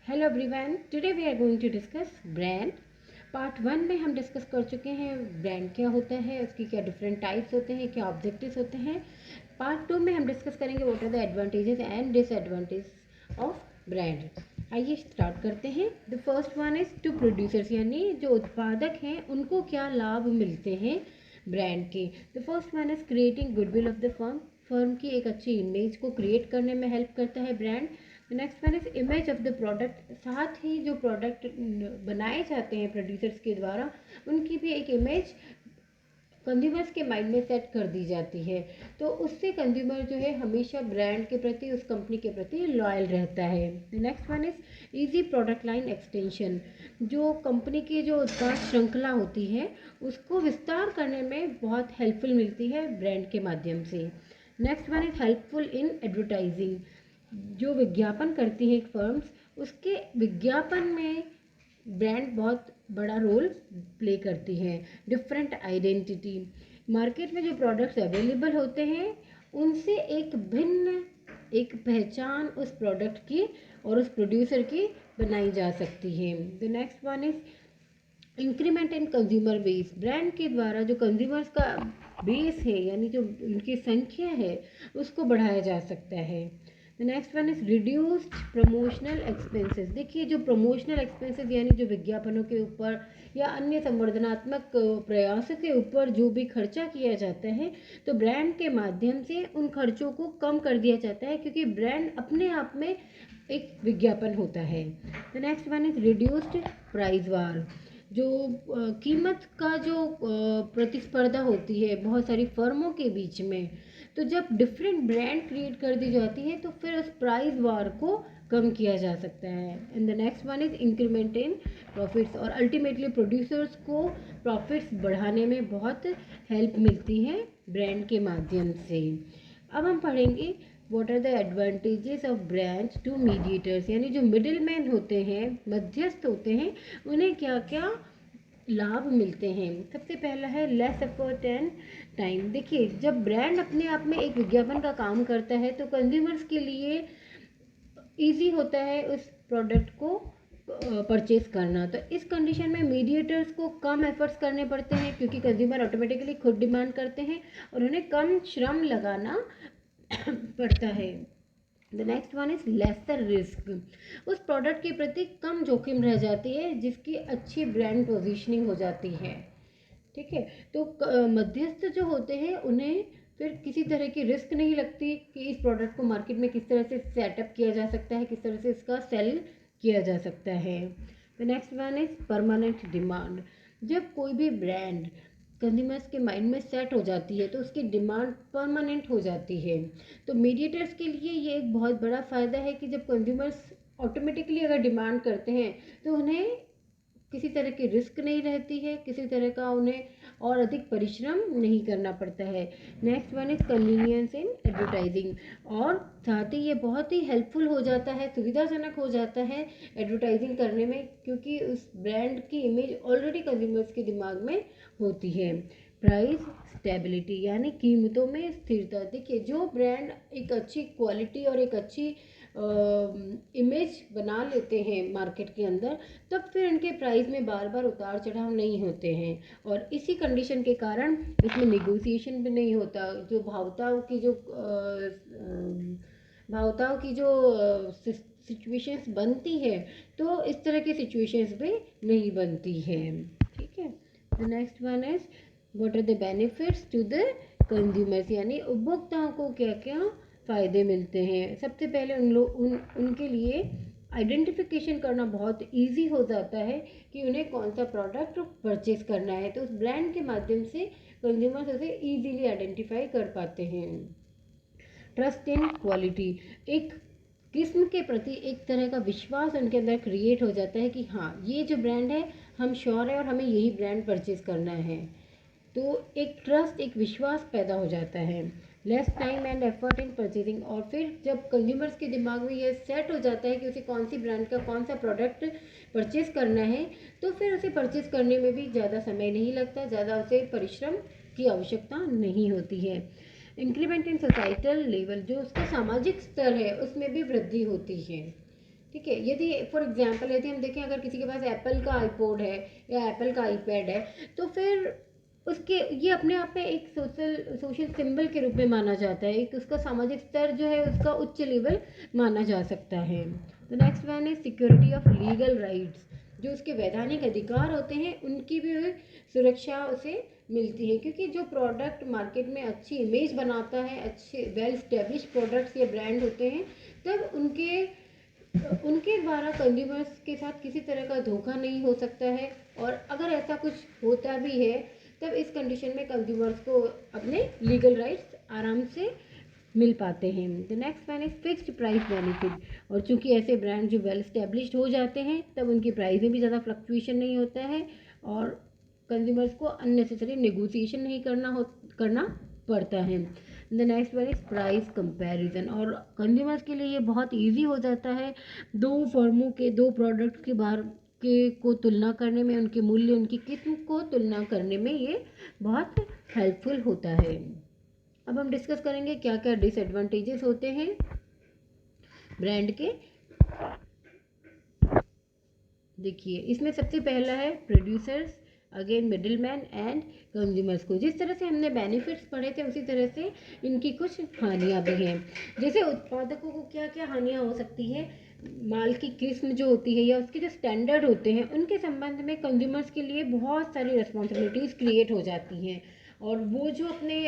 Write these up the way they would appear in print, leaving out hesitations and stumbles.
Hello everyone, today we are going to discuss brand. Part 1 में हम discuss कर चुके हैं ब्रांड क्या होता है, उसकी क्या डिफरेंट टाइप्स होते हैं, क्या ऑब्जेक्टिव्स होते हैं। पार्ट 2 में हम डिस्कस करेंगे what are the advantages and disadvantage of brand. आइए स्टार्ट करते हैं। The first one is to producers, यानी जो उत्पादक हैं उनको क्या लाभ मिलते हैं ब्रांड के। The first one is creating goodwill of the firm. Firm की एक अच्छी इमेज को क्रिएट करने में हेल्प करता है brand. Next one is image of the product. साथ ही जो प्रोडक्ट बनाए जाते हैं प्रोड्यूसर्स के द्वारा, उनकी भी एक इमेज कंज्यूमर्स के माइंड में सेट कर दी जाती है। तो उससे कंज्यूमर जो है हमेशा ब्रांड के प्रति, उस कंपनी के प्रति लॉयल रहता है। Next one is easy product line extension. जो कंपनी की जो उत्पाद श्रृंखला होती है उसको विस्तार करने में बहुत हेल्पफुल मिलती है ब्रांड के माध्यम से। Next one is helpful in advertising. जो विज्ञापन करती है फर्म्स, उसके विज्ञापन में ब्रांड बहुत बड़ा रोल प्ले करती है। Different identity. मार्केट में जो प्रोडक्ट्स अवेलेबल होते हैं उनसे एक भिन्न एक पहचान उस प्रोडक्ट की और उस प्रोड्यूसर की बनाई जा सकती है। The next one is increment in consumer base. Brand के द्वारा जो कंज्यूमर्स का बेस है, यानी जो उनकी संख्या है, उसको बढ़ाया जा सकता है। The next one is reduced promotional expenses. देखिए, जो प्रमोशनल एक्सपेंसेस यानी जो विज्ञापनों के ऊपर या अन्य संवर्धनात्मक प्रयासों के ऊपर जो भी खर्चा किया जाता है, तो ब्रांड के माध्यम से उन खर्चों को कम कर दिया जाता है, क्योंकि ब्रांड अपने आप में एक विज्ञापन होता है। The next one is reduced price war. जो कीमत का जो प्रतिस्पर्धा होती है बहुत सारी फर्मों के बीच में, तो जब डिफरेंट ब्रांड क्रिएट कर दी जाती है तो फिर उस प्राइस वार को कम किया जा सकता है। And the next one is increment in profits. और अल्टीमेटली प्रोड्यूसर्स को प्रॉफिट्स बढ़ाने में बहुत हेल्प मिलती है ब्रांड के माध्यम से। अब हम पढ़ेंगे what are the advantages of brands to mediators, यानी जो मिडिल मैन होते हैं, मध्यस्थ होते हैं, उन्हें क्या क्या लाभ मिलते हैं। सबसे पहला है लेस एफर्ट एंड टाइम। देखिए, जब ब्रांड अपने आप में एक विज्ञापन का काम करता है तो कंज्यूमर्स के लिए ईजी होता है उस प्रोडक्ट को परचेज करना। तो इस कंडीशन में मीडिएटर्स को कम एफर्ट्स करने पड़ते हैं, क्योंकि कंज्यूमर ऑटोमेटिकली खुद डिमांड करते हैं और उन्हें कम श्रम लगाना पड़ता है। The next one is lesser risk. उस प्रोडक्ट के प्रति कम जोखिम रह जाती है, जिसकी अच्छी ब्रांड पोजीशनिंग हो जाती है। ठीक है, तो मध्यस्थ जो होते हैं उन्हें फिर किसी तरह की रिस्क नहीं लगती कि इस प्रोडक्ट को मार्केट में किस तरह से सेटअप किया जा सकता है, किस तरह से इसका सेल किया जा सकता है। The next one is permanent demand. जब कोई भी ब्रांड कंज्यूमर्स के माइंड में सेट हो जाती है तो उसकी डिमांड परमानेंट हो जाती है। तो मीडिएटर्स के लिए ये एक बहुत बड़ा फ़ायदा है कि जब कंज्यूमर्स ऑटोमेटिकली अगर डिमांड करते हैं तो उन्हें किसी तरह की रिस्क नहीं रहती है, किसी तरह का उन्हें और अधिक परिश्रम नहीं करना पड़ता है। Next one is convenience in advertising. और साथ ही ये बहुत ही हेल्पफुल हो जाता है, सुविधाजनक हो जाता है एडवर्टाइजिंग करने में, क्योंकि उस ब्रांड की इमेज ऑलरेडी कंज्यूमर्स के दिमाग में होती है। प्राइस स्टेबिलिटी, यानी कीमतों में स्थिरता। देखिए, जो ब्रांड एक अच्छी क्वालिटी और एक अच्छी इमेज बना लेते हैं मार्केट के अंदर, तब फिर इनके प्राइस में बार बार उतार चढ़ाव नहीं होते हैं। और इसी कंडीशन के कारण इसमें नेगोशिएशन भी नहीं होता। जो भावताओं की जो सिचुएशंस बनती है, तो इस तरह की सिचुएशंस भी नहीं बनती है। ठीक है, the next one is what are the benefits to the consumers, यानी उपभोक्ताओं को क्या क्या फ़ायदे मिलते हैं। सबसे पहले उनके लिए आइडेंटिफिकेशन करना बहुत इजी हो जाता है कि उन्हें कौन सा प्रोडक्ट परचेज करना है, तो उस ब्रांड के माध्यम से कंज्यूमर्स उसे इजीली आइडेंटिफाई कर पाते हैं। Trust in quality. एक किस्म के प्रति एक तरह का विश्वास उनके अंदर क्रिएट हो जाता है कि हाँ, ये जो ब्रांड है हम श्योर है और हमें यही ब्रांड परचेज करना है। तो एक ट्रस्ट, एक विश्वास पैदा हो जाता है। Less time and effort in purchasing. और फिर जब कंज्यूमर्स के दिमाग में ये सेट हो जाता है कि उसे कौन सी ब्रांड का कौन सा प्रोडक्ट परचेज करना है, तो फिर उसे परचेज करने में भी ज़्यादा समय नहीं लगता, ज़्यादा उसे परिश्रम की आवश्यकता नहीं होती है। इंक्रीमेंट इन सोसाइटल लेवल, जो उसका सामाजिक स्तर है उसमें भी वृद्धि होती है। ठीक है। यदि फॉर एग्जांपल यदि हम देखें, अगर किसी के पास एप्पल का आईपॉड है या एप्पल का आईपैड है, तो फिर उसके ये अपने आप में एक सोशल सिंबल के रूप में माना जाता है, एक उसका सामाजिक स्तर जो है उसका उच्च लेवल माना जा सकता है। तो next one is security of legal rights, जो उसके वैधानिक अधिकार होते हैं उनकी भी सुरक्षा उसे मिलती है, क्योंकि जो प्रोडक्ट मार्केट में अच्छी इमेज बनाता है, अच्छे वेल स्टेब्लिश प्रोडक्ट्स या ब्रांड होते हैं, तब उनके द्वारा कंज्यूमर्स के साथ किसी तरह का धोखा नहीं हो सकता है। और अगर ऐसा कुछ होता भी है, तब इस कंडीशन में कंज्यूमर्स को अपने लीगल राइट्स आराम से मिल पाते हैं। The next one is fixed price benefit, और चूंकि ऐसे ब्रांड जो वेल स्टेब्लिश्ड हो जाते हैं, तब उनकी प्राइस में भी ज़्यादा फ्लक्चुएशन नहीं होता है और कंज्यूमर्स को अननेसेसरी नेगोशिएशन नहीं करना पड़ता है। The next one is price comparison, और कंज्यूमर्स के लिए ये बहुत इजी हो जाता है दो फर्मों के, दो प्रोडक्ट के बाहर के को तुलना करने में, उनके मूल्य, उनकी किस्म को तुलना करने में ये बहुत हेल्पफुल होता है। अब हम डिस्कस करेंगे क्या क्या डिसएडवांटेजेस होते हैं ब्रांड के। देखिए, इसमें सबसे पहला है producers, again middle man and consumers को। जिस तरह से हमने बेनिफिट्स पढ़े थे, उसी तरह से इनकी कुछ हानियां भी हैं। जैसे उत्पादकों को क्या क्या हानियां हो सकती है, माल की किस्म जो होती है या उसके जो स्टैंडर्ड होते हैं, उनके संबंध में कंज्यूमर्स के लिए बहुत सारी रिस्पॉन्सिबिलिटीज़ क्रिएट हो जाती हैं। और वो जो अपने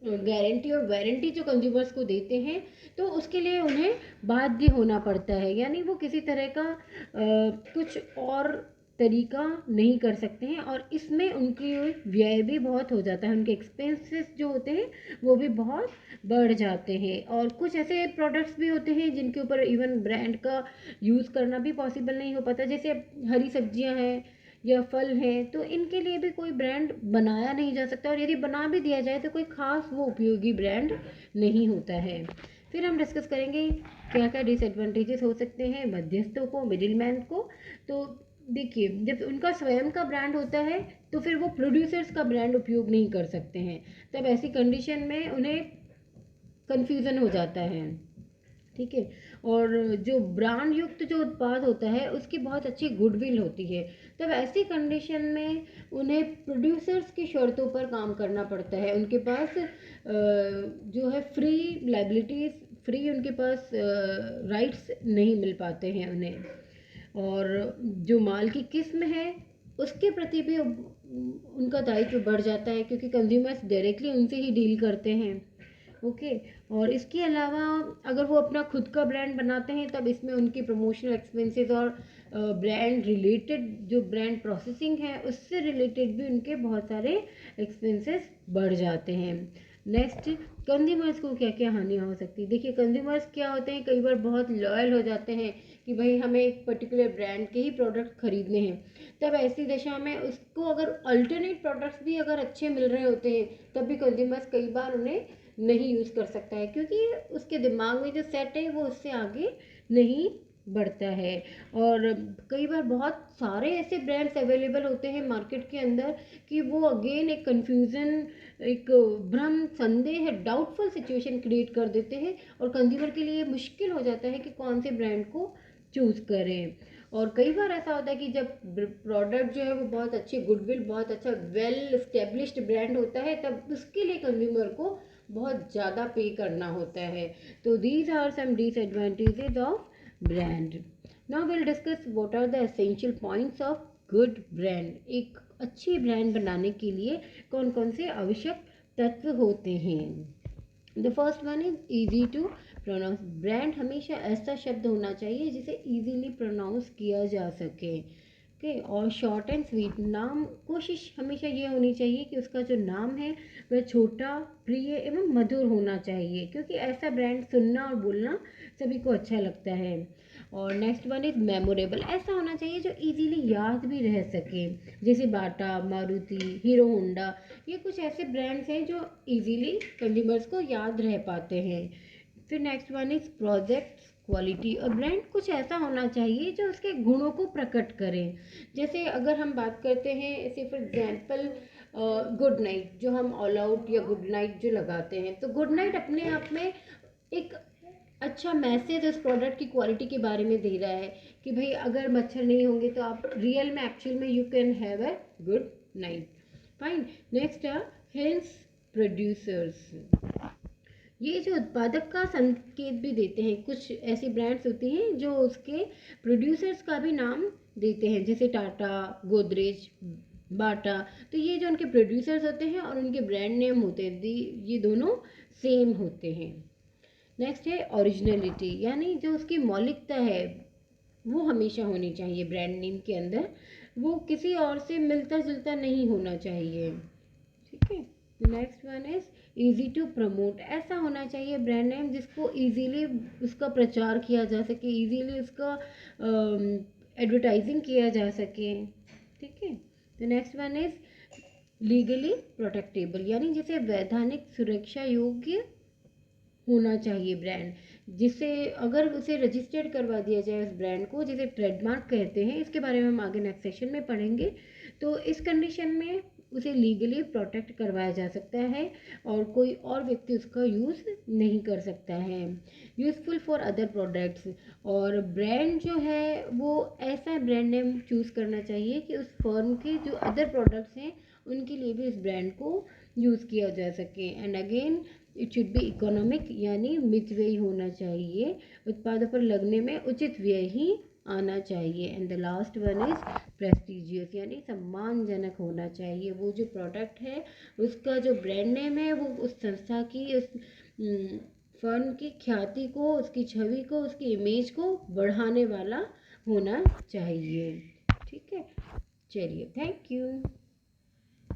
गारंटी और वारंटी जो कंज्यूमर्स को देते हैं, तो उसके लिए उन्हें बाध्य होना पड़ता है, यानी वो किसी तरह का कुछ और तरीका नहीं कर सकते हैं, और इसमें उनकी व्यय भी बहुत हो जाता है, उनके एक्सपेंसेस जो होते हैं वो भी बहुत बढ़ जाते हैं। और कुछ ऐसे प्रोडक्ट्स भी होते हैं जिनके ऊपर इवन ब्रांड का यूज़ करना भी पॉसिबल नहीं हो पाता, जैसे हरी सब्जियां हैं या फल हैं, तो इनके लिए भी कोई ब्रांड बनाया नहीं जा सकता, और यदि बना भी दिया जाए तो कोई ख़ास वो उपयोगी ब्रांड नहीं होता है। फिर हम डिस्कस करेंगे क्या क्या डिसएडवांटेजेस हो सकते हैं मध्यस्थों को, मिडिल मैन को। तो देखिए, जब उनका स्वयं का ब्रांड होता है, तो फिर वो प्रोड्यूसर्स का ब्रांड उपयोग नहीं कर सकते हैं, तब ऐसी कंडीशन में उन्हें कन्फ्यूज़न हो जाता है। ठीक है। और जो ब्रांड युक्त जो उत्पाद होता है, उसकी बहुत अच्छी गुडविल होती है, तब ऐसी कंडीशन में उन्हें प्रोड्यूसर्स की शर्तों पर काम करना पड़ता है। उनके पास जो है फ्री लाइबिलिटीज़, फ्री उनके पास राइट्स नहीं मिल पाते हैं उन्हें। और जो माल की किस्म है, उसके प्रति भी उनका दायित्व बढ़ जाता है, क्योंकि कंज्यूमर्स डायरेक्टली उनसे ही डील करते हैं। ओके। और इसके अलावा अगर वो अपना खुद का ब्रांड बनाते हैं, तब इसमें उनकी प्रमोशनल एक्सपेंसेस और ब्रांड रिलेटेड जो ब्रांड प्रोसेसिंग है, उससे रिलेटेड भी उनके बहुत सारे एक्सपेंसेस बढ़ जाते हैं। नेक्स्ट, कंज्यूमर्स को क्या क्या हानियाँ हो सकती है। देखिए, कंज्यूमर्स क्या होते हैं, कई बार बहुत लॉयल हो जाते हैं कि भाई हमें एक पर्टिकुलर ब्रांड के ही प्रोडक्ट खरीदने हैं, तब ऐसी दशा में उसको अगर अल्टरनेट प्रोडक्ट्स भी अगर अच्छे मिल रहे होते हैं, तब भी कंज्यूमर्स कई बार उन्हें नहीं यूज़ कर सकता है, क्योंकि उसके दिमाग में जो सेट है वो उससे आगे नहीं बढ़ता है। और कई बार बहुत सारे ऐसे ब्रांड्स अवेलेबल होते हैं मार्केट के अंदर कि वो अगेन एक कन्फ्यूज़न, एक भ्रम, संदेह, डाउटफुल सिचुएशन क्रिएट कर देते हैं, और कंज्यूमर के लिए मुश्किल हो जाता है कि कौन से ब्रांड को चूज़ करें। और कई बार ऐसा होता है कि जब प्रोडक्ट जो है वो बहुत अच्छी गुडविल, बहुत अच्छा वेल स्टेब्लिश्ड ब्रांड होता है, तब उसके लिए कंज्यूमर को बहुत ज़्यादा पे करना होता है। तो these are some disadvantages of brand. Now will discuss what are the essential points of good brand. एक अच्छी ब्रांड बनाने के लिए कौन कौन से आवश्यक तत्व होते हैं। The first one is easy to pronounce. Brand हमेशा ऐसा शब्द होना चाहिए जिसे ईजीली प्रोनाउंस किया जा सके। ओके। और शॉर्ट एंड स्वीट। नाम, कोशिश हमेशा ये होनी चाहिए कि उसका जो नाम है वह छोटा, प्रिय एवं मधुर होना चाहिए, क्योंकि ऐसा ब्रांड सुनना और बोलना सभी को अच्छा लगता है। और नेक्स्ट वन इज मेमोरेबल। ऐसा होना चाहिए जो इजीली याद भी रह सके, जैसे बाटा, मारुति, हीरो होंडा, ये कुछ ऐसे ब्रांड्स हैं जो इजीली कंज्यूमर्स को याद रह पाते हैं। फिर next one is project quality. और ब्रांड कुछ ऐसा होना चाहिए जो उसके गुणों को प्रकट करें। जैसे अगर हम बात करते हैं, ऐसे फॉर एग्जांपल गुड नाइट, जो हम ऑल आउट या गुड नाइट जो लगाते हैं, तो गुड नाइट अपने आप में एक अच्छा मैसेज उस प्रोडक्ट की क्वालिटी के बारे में दे रहा है कि भाई अगर मच्छर नहीं होंगे तो आप रियल में एक्चुअल में you can have a good night. Fine. Next है हिंट्स प्रोड्यूसर्स। ये जो उत्पादक का संकेत भी देते हैं, कुछ ऐसी ब्रांड्स होती हैं जो उसके प्रोड्यूसर्स का भी नाम देते हैं, जैसे टाटा, गोदरेज, बाटा। तो ये जो उनके प्रोड्यूसर्स होते हैं और उनके ब्रांड नेम होते हैं, ये दोनों सेम होते हैं। नेक्स्ट है ओरिजिनलिटी, यानी जो उसकी मौलिकता है वो हमेशा होनी चाहिए ब्रांड नेम के अंदर, वो किसी और से मिलता जुलता नहीं होना चाहिए। ठीक है। Next one is easy to promote, ऐसा होना चाहिए ब्रांड नेम जिसको इजीली उसका प्रचार किया जा सके, इजीली उसका एडवर्टाइजिंग किया जा सके। ठीक है। तो नेक्स्ट वन इज लीगली प्रोटेक्टेबल, यानी जिसे वैधानिक सुरक्षा योग्य होना चाहिए ब्रांड, जिसे अगर उसे रजिस्टर्ड करवा दिया जाए उस ब्रांड को, जिसे ट्रेडमार्क कहते हैं, इसके बारे में हम आगे नेक्स्ट सेशन में पढ़ेंगे। तो इस कंडीशन में उसे लीगली प्रोटेक्ट करवाया जा सकता है और कोई और व्यक्ति उसका यूज़ नहीं कर सकता है। यूज़फुल फॉर अदर प्रोडक्ट्स, और ब्रांड जो है वो ऐसा ब्रांड नेम चूज़ करना चाहिए कि उस फर्म के जो अदर प्रोडक्ट्स हैं उनके लिए भी इस ब्रांड को यूज़ किया जा सके। And again it should be economic, यानी मितव्ययी होना चाहिए, उत्पादों पर लगने में उचित व्यय ही आना चाहिए। And the last one is prestigious, यानी सम्मानजनक होना चाहिए। वो जो प्रोडक्ट है उसका जो ब्रांड नेम है वो उस संस्था की, उस फर्म की ख्याति को, उसकी छवि को, उसकी इमेज को बढ़ाने वाला होना चाहिए। ठीक है, चलिए, थैंक यू।